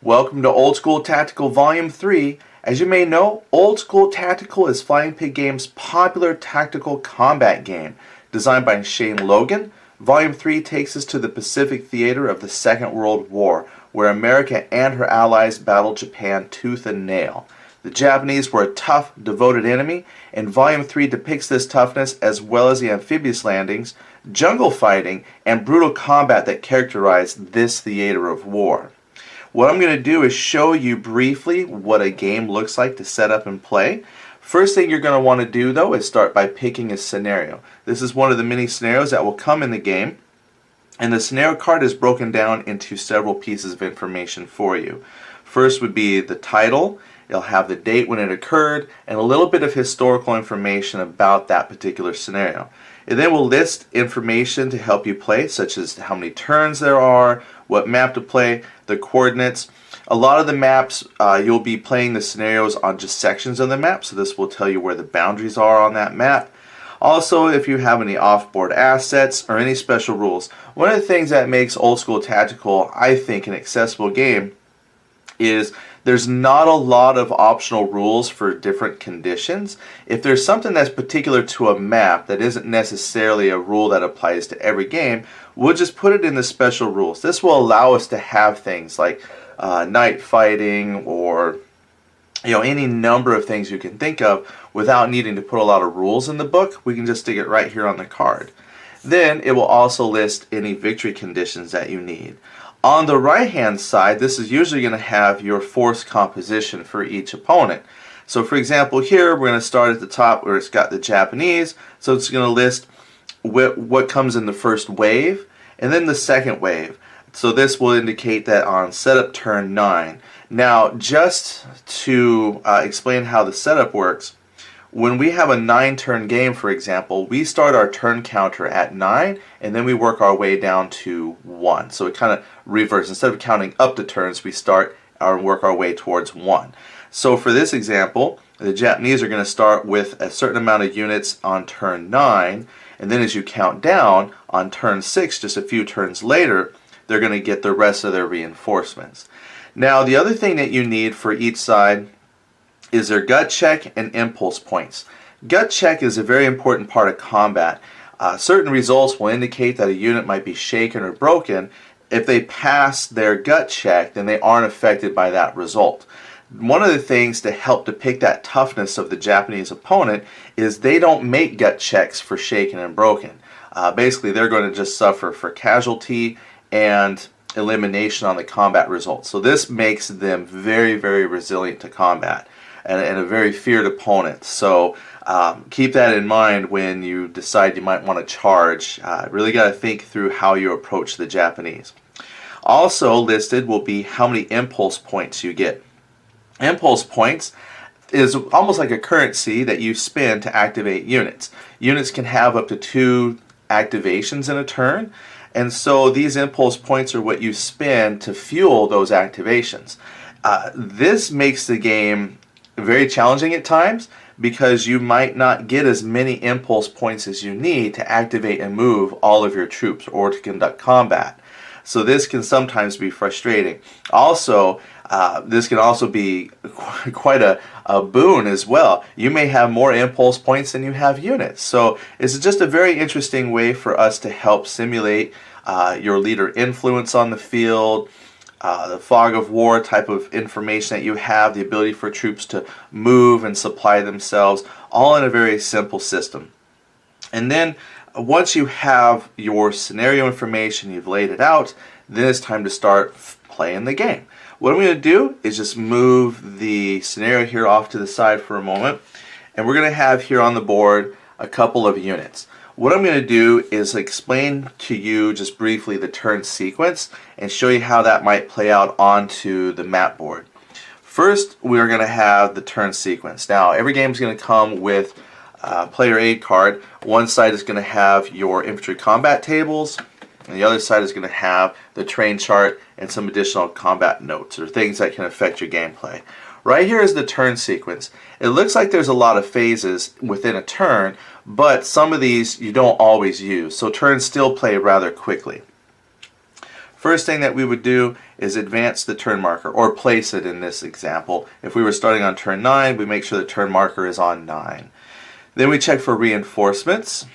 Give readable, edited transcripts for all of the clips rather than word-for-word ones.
Welcome to Old School Tactical Volume 3. As you may know, Old School Tactical is Flying Pig Games' popular tactical combat game. Designed by Shane Logan, Volume 3 takes us to the Pacific theater of the Second World War, where America and her allies battled Japan tooth and nail. The Japanese were a tough, devoted enemy, and Volume 3 depicts this toughness as well as the amphibious landings, jungle fighting, and brutal combat that characterized this theater of war. What I'm going to do is show you briefly what a game looks like to set up and play. First thing you're going to want to do though is start by picking a scenario. This is one of the many scenarios that will come in the game, and the scenario card is broken down into several pieces of information for you. First would be the title. It'll have the date when it occurred and a little bit of historical information about that particular scenario. It then will list information to help you play, such as how many turns there are, what map to play, the coordinates. A lot of the maps, you'll be playing the scenarios on just sections of the map, so this will tell you where the boundaries are on that map. Also, if you have any off-board assets or any special rules. One of the things that makes Old School Tactical, I think, an accessible game is there's not a lot of optional rules for different conditions. If there's something that's particular to a map that isn't necessarily a rule that applies to every game, we'll just put it in the special rules. This will allow us to have things like night fighting or any number of things you can think of without needing to put a lot of rules in the book. We can just stick it right here on the card. Then it will also list any victory conditions that you need. On the right hand side, this is usually going to have your force composition for each opponent. So for example here, we're going to start at the top where it's got the Japanese, so it's going to list what comes in the first wave and then the second wave. So this will indicate that on setup turn 9. Now just to explain how the setup works, when we have a 9-turn game, for example, we start our turn counter at 9 and then we work our way down to 1. So it kind of reverses. Instead of counting up the turns, we start and work our way towards 1. So for this example, the Japanese are going to start with a certain amount of units on turn 9, and then as you count down on turn 6, just a few turns later, they're going to get the rest of their reinforcements. Now the other thing that you need for each side is their gut check and impulse points. Gut check is a very important part of combat. Certain results will indicate that a unit might be shaken or broken. If they pass their gut check, then they aren't affected by that result. One of the things to help depict that toughness of the Japanese opponent is they don't make gut checks for shaken and broken. Basically, they're going to just suffer for casualty and elimination on the combat results. So this makes them very, very resilient to combat and a very feared opponent. So keep that in mind when you decide you might want to charge. Really got to think through how you approach the Japanese. Also listed will be how many impulse points you get. Impulse points is almost like a currency that you spend to activate units. Units can have up to 2 activations in a turn, and so these impulse points are what you spend to fuel those activations. This makes the game very challenging at times because you might not get as many impulse points as you need to activate and move all of your troops or to conduct combat. So this can sometimes be frustrating. Also, this can also be quite a boon as well. You may have more impulse points than you have units. So it's just a very interesting way for us to help simulate your leader influence on the field, the fog of war type of information that you have, the ability for troops to move and supply themselves, all in a very simple system. And then once you have your scenario information, you've laid it out, then it's time to start playing the game. What I'm going to do is just move the scenario here off to the side for a moment, and we're going to have here on the board a couple of units. What I'm going to do is explain to you just briefly the turn sequence and show you how that might play out onto the map board. First, we're going to have the turn sequence. Now, every game is going to come with a player aid card. One side is going to have your infantry combat tables, and the other side is going to have the terrain chart and some additional combat notes or things that can affect your gameplay. Right here is the turn sequence. It looks like there's a lot of phases within a turn, but some of these you don't always use, so turns still play rather quickly. First thing that we would do is advance the turn marker, or place it in this example. If we were starting on turn 9, we make sure the turn marker is on 9. Then we check for reinforcements.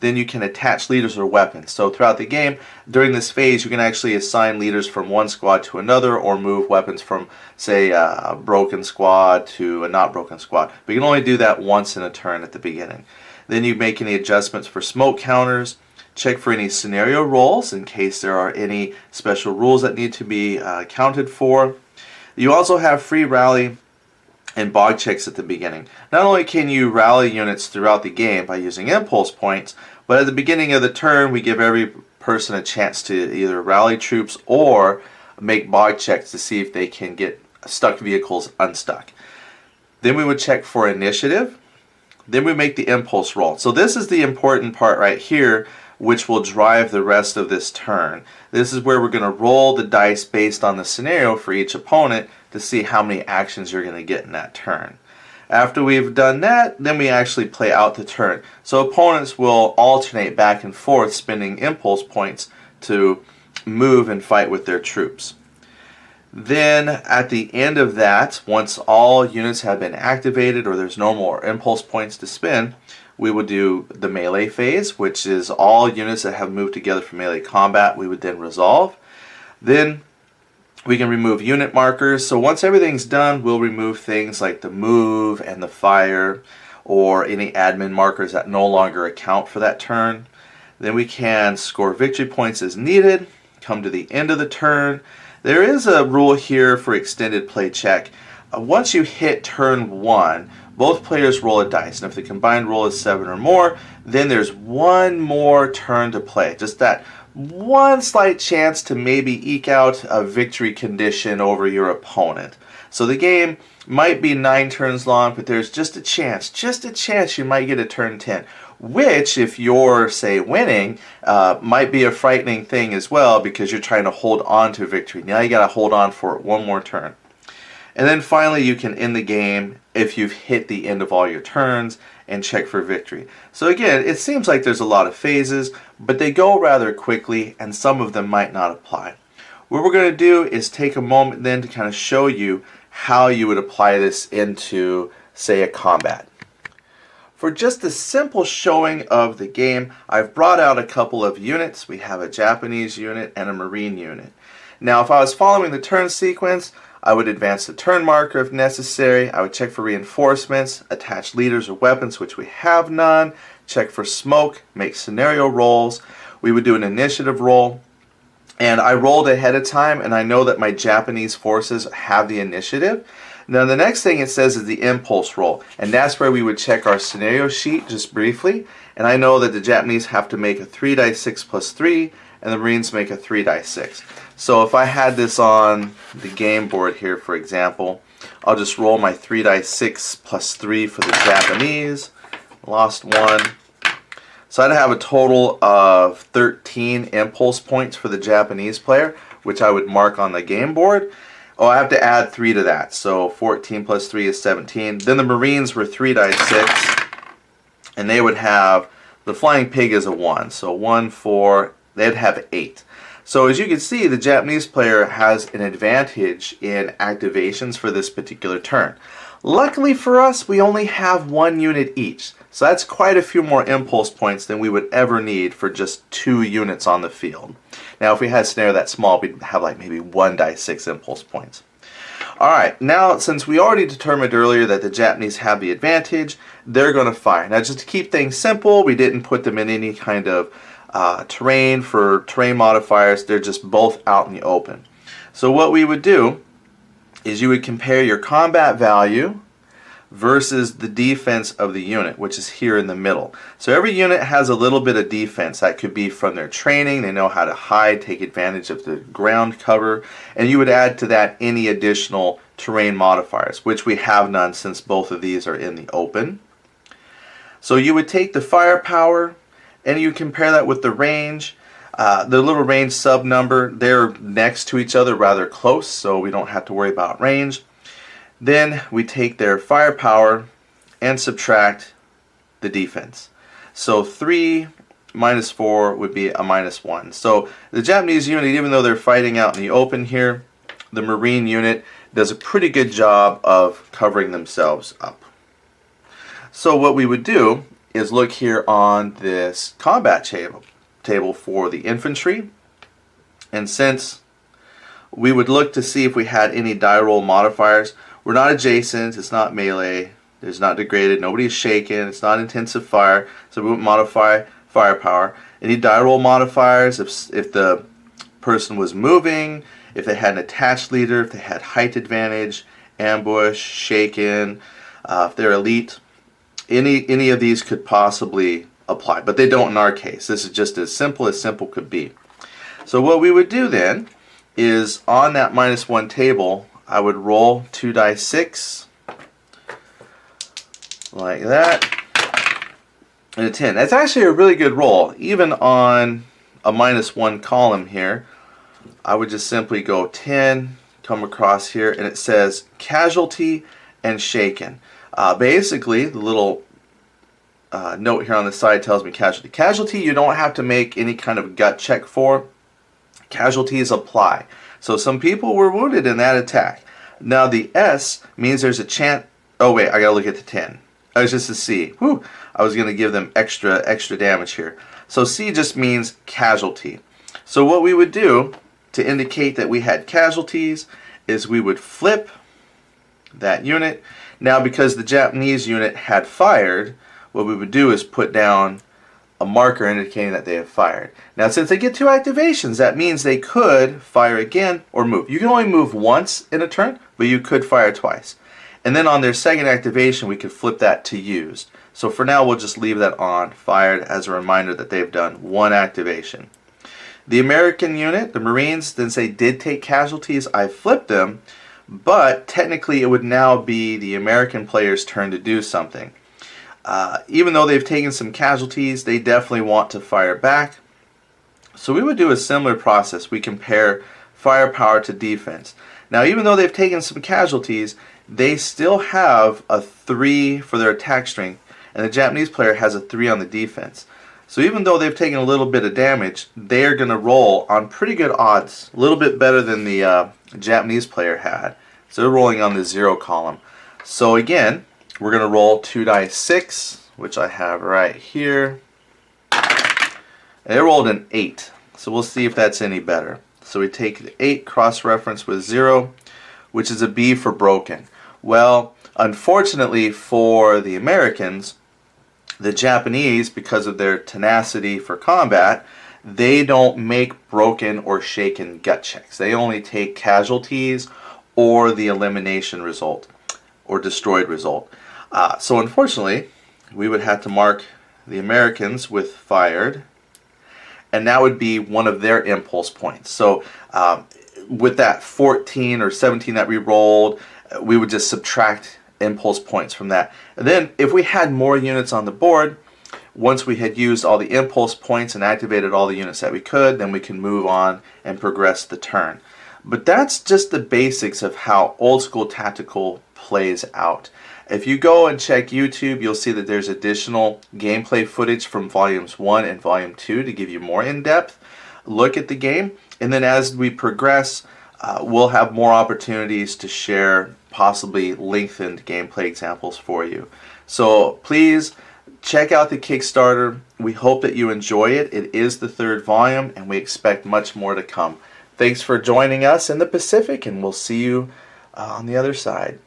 Then you can attach leaders or weapons. So throughout the game, during this phase, you can actually assign leaders from one squad to another, or move weapons from, say, a broken squad to a not broken squad. But you can only do that once in a turn at the beginning. Then you make any adjustments for smoke counters. Check for any scenario rolls in case there are any special rules that need to be accounted for. You also have free rally and bog checks at the beginning. Not only can you rally units throughout the game by using impulse points, but at the beginning of the turn we give every person a chance to either rally troops or make bog checks to see if they can get stuck vehicles unstuck. Then we would check for initiative. Then we make the impulse roll. So this is the important part right here, which will drive the rest of this turn. This is where we're going to roll the dice based on the scenario for each opponent to see how many actions you're going to get in that turn. After we've done that, then we actually play out the turn. So opponents will alternate back and forth spending impulse points to move and fight with their troops. Then at the end of that, once all units have been activated or there's no more impulse points to spend, we would do the melee phase, which is all units that have moved together for melee combat. We would then resolve. Then we can remove unit markers. So once everything's done, we'll remove things like the move and the fire, or any admin markers that no longer account for that turn. Then we can score victory points as needed, come to the end of the turn. There is a rule here for extended play check. Once you hit turn 1, both players roll a dice, and if the combined roll is 7 or more, then there's one more turn to play. Just that one slight chance to maybe eke out a victory condition over your opponent. So the game might be 9 turns long, but there's just a chance you might get a turn 10, which, if you're, say, winning, might be a frightening thing as well, because you're trying to hold on to victory. Now you got to hold on for one more turn. And then finally you can end the game if you've hit the end of all your turns and check for victory. So again, it seems like there's a lot of phases, but they go rather quickly and some of them might not apply. What we're going to do is take a moment then to kind of show you how you would apply this into, say, a combat. For just a simple showing of the game, I've brought out a couple of units. We have a Japanese unit and a Marine unit. Now if I was following the turn sequence, I would advance the turn marker if necessary. I would check for reinforcements, attach leaders or weapons, which we have none, check for smoke, make scenario rolls. We would do an initiative roll. And I rolled ahead of time, and I know that my Japanese forces have the initiative. Now the next thing it says is the impulse roll, and that's where we would check our scenario sheet just briefly. And I know that the Japanese have to make a 3 dice 6 plus 3, and the Marines make a 3 dice 6. So if I had this on the game board here, for example, I'll just roll my 3 dice 6 plus 3 for the Japanese. Lost 1. So I'd have a total of 13 impulse points for the Japanese player, which I would mark on the game board. Oh, I have to add 3 to that, so 14 plus 3 is 17. Then the Marines were 3 dice 6, and they would have, the Flying Pig is a 1, so 1, 4, they'd have 8. So as you can see, the Japanese player has an advantage in activations for this particular turn. Luckily for us, we only have 1 unit each. So that's quite a few more impulse points than we would ever need for just 2 units on the field. Now if we had a scenario that small, we'd have like maybe 1 dice 6 impulse points. Alright, now since we already determined earlier that the Japanese have the advantage, they're going to fire. Now just to keep things simple, we didn't put them in any kind of terrain for terrain modifiers. They're just both out in the open. So what we would do is you would compare your combat value versus the defense of the unit, which is here in the middle. So every unit has a little bit of defense. That could be from their training. They know how to hide, take advantage of the ground cover, and you would add to that any additional terrain modifiers, which we have none since both of these are in the open. So you would take the firepower and you compare that with the range. The little range sub number, they're next to each other rather close, so we don't have to worry about range. Then we take their firepower and subtract the defense. So 3 -4 would be a -1. So the Japanese unit, even though they're fighting out in the open here, the Marine unit does a pretty good job of covering themselves up. So what we would do is look here on this combat table for the infantry, and since we would look to see if we had any die roll modifiers. We're not adjacent, it's not melee, it's not degraded, nobody is shaken, it's not intensive fire, so we wouldn't modify firepower. Any die roll modifiers, if the person was moving, if they had an attached leader, if they had height advantage, ambush, shaken, if they're elite, any of these could possibly apply, but they don't in our case. This is just as simple could be. So what we would do then is on that -1 table, I would roll 2 die 6 like that, and a 10. That's actually a really good roll. Even on a -1 column here, I would just simply go 10, come across here, and it says casualty and shaken. Basically, the little note here on the side tells me casualty. Casualty, you don't have to make any kind of gut check for. Casualties apply. So some people were wounded in that attack. Now the S means there's a chance. Oh wait, I gotta look at the 10. Oh, it's just a C. Whew, I was gonna give them extra damage here. So C just means casualty. So what we would do to indicate that we had casualties is we would flip that unit. Now because the Japanese unit had fired, what we would do is put down a marker indicating that they have fired. Now since they get 2 activations, that means they could fire again or move. You can only move once in a turn, but you could fire twice. And then on their second activation, we could flip that to used. So for now, we'll just leave that on, fired, as a reminder that they've done 1 activation. The American unit, the Marines, since they did take casualties, I flipped them, but technically it would now be the American player's turn to do something. Even though they've taken some casualties, they definitely want to fire back. So we would do a similar process. We compare firepower to defense. Now even though they've taken some casualties, they still have a 3 for their attack strength, and the Japanese player has a 3 on the defense. So even though they've taken a little bit of damage, they are going to roll on pretty good odds, a little bit better than the Japanese player had. So they're rolling on the 0 column. So again, we're going to roll 2 die 6, which I have right here. And they rolled an 8. So we'll see if that's any better. So we take the 8, cross-reference with 0, which is a B for broken. Well, unfortunately for the Americans, the Japanese, because of their tenacity for combat, they don't make broken or shaken gut checks. They only take casualties or the elimination result or destroyed result. So unfortunately, we would have to mark the Americans with fired, and that would be one of their impulse points. So with that 14 or 17 that we rolled, we would just subtract impulse points from that. And then if we had more units on the board, once we had used all the impulse points and activated all the units that we could, then we can move on and progress the turn. But that's just the basics of how old school tactical plays out. If you go and check YouTube, you'll see that there's additional gameplay footage from Volumes 1 and Volume 2 to give you more in-depth look at the game. And then as we progress, we'll have more opportunities to share possibly lengthened gameplay examples for you. So please check out the Kickstarter. We hope that you enjoy it. It is the 3rd volume, and we expect much more to come. Thanks for joining us in the Pacific, and we'll see you on the other side.